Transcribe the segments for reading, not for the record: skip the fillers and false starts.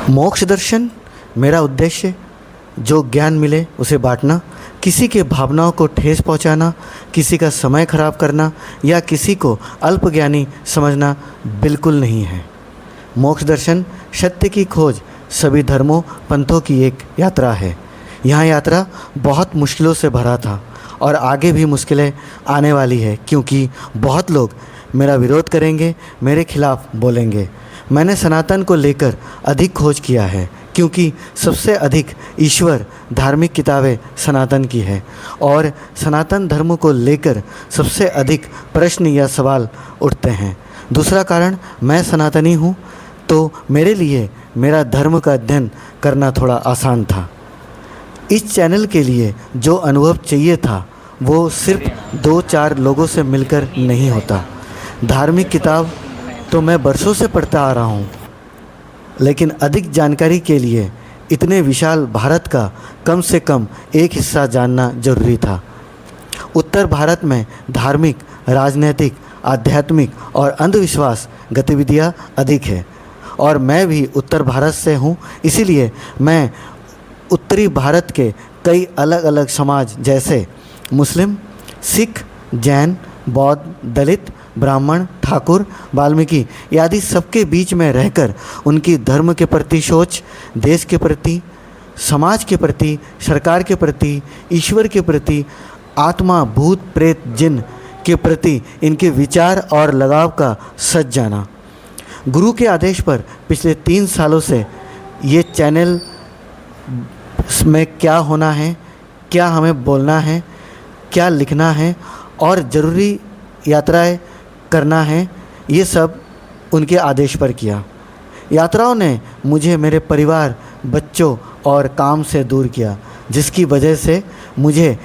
मोक्ष दर्शन मेरा उद्देश्य जो ज्ञान मिले उसे बांटना, किसी के भावनाओं को ठेस पहुंचाना, किसी का समय खराब करना या किसी को अल्पज्ञानी समझना बिल्कुल नहीं है। मोक्ष दर्शन सत्य की खोज सभी धर्मों पंथों की एक यात्रा है। यह यात्रा बहुत मुश्किलों से भरा था और आगे भी मुश्किलें आने वाली है, क्योंकि बहुत लोग मेरा विरोध करेंगे, मेरे खिलाफ बोलेंगे। मैंने सनातन को लेकर अधिक खोज किया है, क्योंकि सबसे अधिक ईश्वर धार्मिक किताबें सनातन की है और सनातन धर्म को लेकर सबसे अधिक प्रश्न या सवाल उठते हैं। दूसरा कारण, मैं सनातनी हूँ, तो मेरे लिए मेरा धर्म का अध्ययन करना थोड़ा आसान था। इस चैनल के लिए जो अनुभव चाहिए था वो सिर्फ 2-4 लोगों से मिलकर नहीं होता। धार्मिक किताब तो मैं बरसों से पढ़ता आ रहा हूँ, लेकिन अधिक जानकारी के लिए इतने विशाल भारत का कम से कम एक हिस्सा जानना जरूरी था। उत्तर भारत में धार्मिक, राजनीतिक, आध्यात्मिक और अंधविश्वास गतिविधियाँ अधिक है और मैं भी उत्तर भारत से हूँ, इसीलिए मैं उत्तरी भारत के कई अलग अलग समाज जैसे मुस्लिम, सिख, जैन, बौद्ध, दलित, ब्राह्मण, ठाकुर, वाल्मीकि आदि सबके बीच में रहकर उनकी धर्म के प्रति सोच, देश के प्रति, समाज के प्रति, सरकार के प्रति, ईश्वर के प्रति, आत्मा, भूत, प्रेत, जिन के प्रति इनके विचार और लगाव का सच जाना। गुरु के आदेश पर पिछले 3 सालों से ये चैनल में क्या होना है, क्या हमें बोलना है, क्या लिखना है और ज़रूरी यात्राएं करना है, ये सब उनके आदेश पर किया। यात्राओं ने मुझे मेरे परिवार, बच्चों और काम से दूर किया, जिसकी वजह से मुझे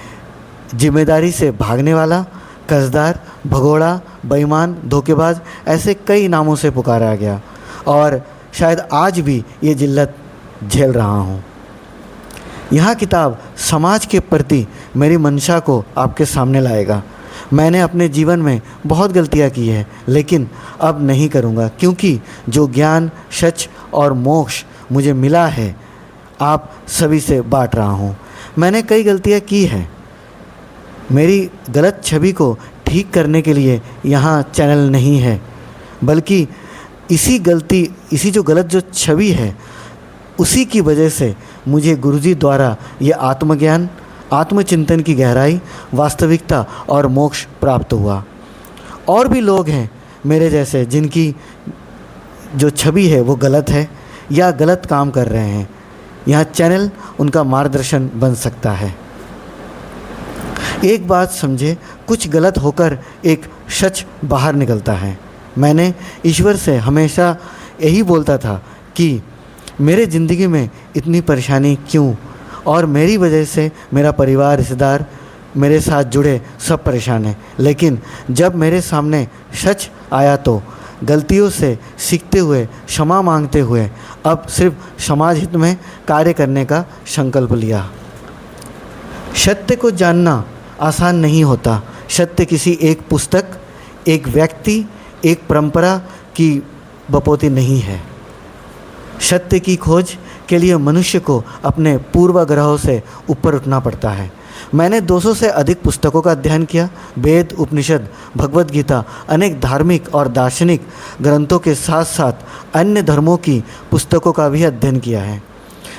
जिम्मेदारी से भागने वाला, कर्जदार, भगोड़ा, बेईमान, धोखेबाज ऐसे कई नामों से पुकारा गया और शायद आज भी ये जिल्लत झेल रहा हूँ। यह किताब समाज के प्रति मेरी मंशा को आपके सामने लाएगा। मैंने अपने जीवन में बहुत गलतियाँ की है, लेकिन अब नहीं करूँगा, क्योंकि जो ज्ञान, सच और मोक्ष मुझे मिला है आप सभी से बांट रहा हूँ। मैंने कई गलतियाँ की हैं। मेरी गलत छवि को ठीक करने के लिए यहाँ चैनल नहीं है, बल्कि इसी जो गलत छवि है उसी की वजह से मुझे गुरुजी द्वारा ये आत्मज्ञान, आत्मचिंतन की गहराई, वास्तविकता और मोक्ष प्राप्त हुआ। और भी लोग हैं मेरे जैसे जिनकी जो छवि है वो गलत है या गलत काम कर रहे हैं। यह चैनल उनका मार्गदर्शन बन सकता है। एक बात समझे, कुछ गलत होकर एक सच बाहर निकलता है। मैंने ईश्वर से हमेशा यही बोलता था कि मेरे ज़िंदगी में इतनी परेशानी क्यों, और मेरी वजह से मेरा परिवार, रिश्तेदार, मेरे साथ जुड़े सब परेशान हैं। लेकिन जब मेरे सामने सच आया तो गलतियों से सीखते हुए, क्षमा मांगते हुए अब सिर्फ समाज हित में कार्य करने का संकल्प लिया। सत्य को जानना आसान नहीं होता। सत्य किसी एक पुस्तक, एक व्यक्ति, एक परंपरा की बपोती नहीं है। सत्य की खोज के लिए मनुष्य को अपने पूर्वाग्रहों से ऊपर उठना पड़ता है। मैंने 200 से अधिक पुस्तकों का अध्ययन किया। वेद, उपनिषद, भगवद गीता, अनेक धार्मिक और दार्शनिक ग्रंथों के साथ साथ अन्य धर्मों की पुस्तकों का भी अध्ययन किया है।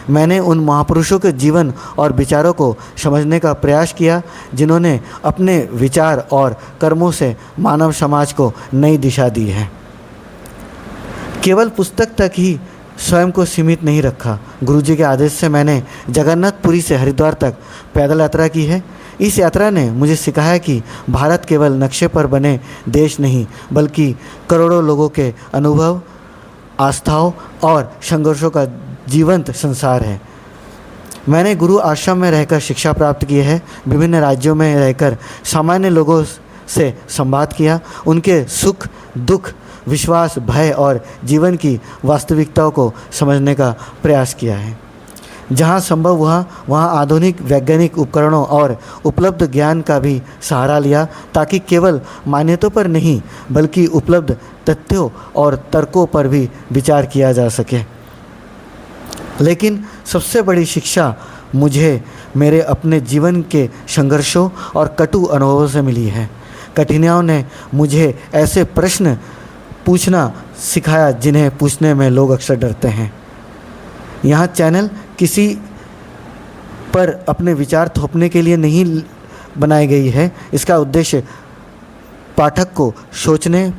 मैंने उन महापुरुषों के जीवन और विचारों को समझने का प्रयास किया जिन्होंने अपने विचार और कर्मों से मानव समाज को नई दिशा दी है। केवल पुस्तक तक ही स्वयं को सीमित नहीं रखा। गुरुजी के आदेश से मैंने जगन्नाथपुरी से हरिद्वार तक पैदल यात्रा की है। इस यात्रा ने मुझे सिखाया कि भारत केवल नक्शे पर बने देश नहीं, बल्कि करोड़ों लोगों के अनुभव, आस्थाओं और संघर्षों का जीवंत संसार है। मैंने गुरु आश्रम में रहकर शिक्षा प्राप्त की है। विभिन्न राज्यों में रहकर सामान्य लोगों से संवाद किया, उनके सुख, दुख, विश्वास, भय और जीवन की वास्तविकताओं को समझने का प्रयास किया है। जहाँ संभव हुआ वहाँ आधुनिक वैज्ञानिक उपकरणों और उपलब्ध ज्ञान का भी सहारा लिया, ताकि केवल मान्यताओं पर नहीं बल्कि उपलब्ध तथ्यों और तर्कों पर भी विचार किया जा सके। लेकिन सबसे बड़ी शिक्षा मुझे मेरे अपने जीवन के संघर्षों और कटु अनुभवों से मिली है। कठिनाइयों ने मुझे ऐसे प्रश्न पूछना सिखाया जिन्हें पूछने में लोग अक्सर डरते हैं। यहाँ चैनल किसी पर अपने विचार थोपने के लिए नहीं बनाई गई है। इसका उद्देश्य पाठक को सोचने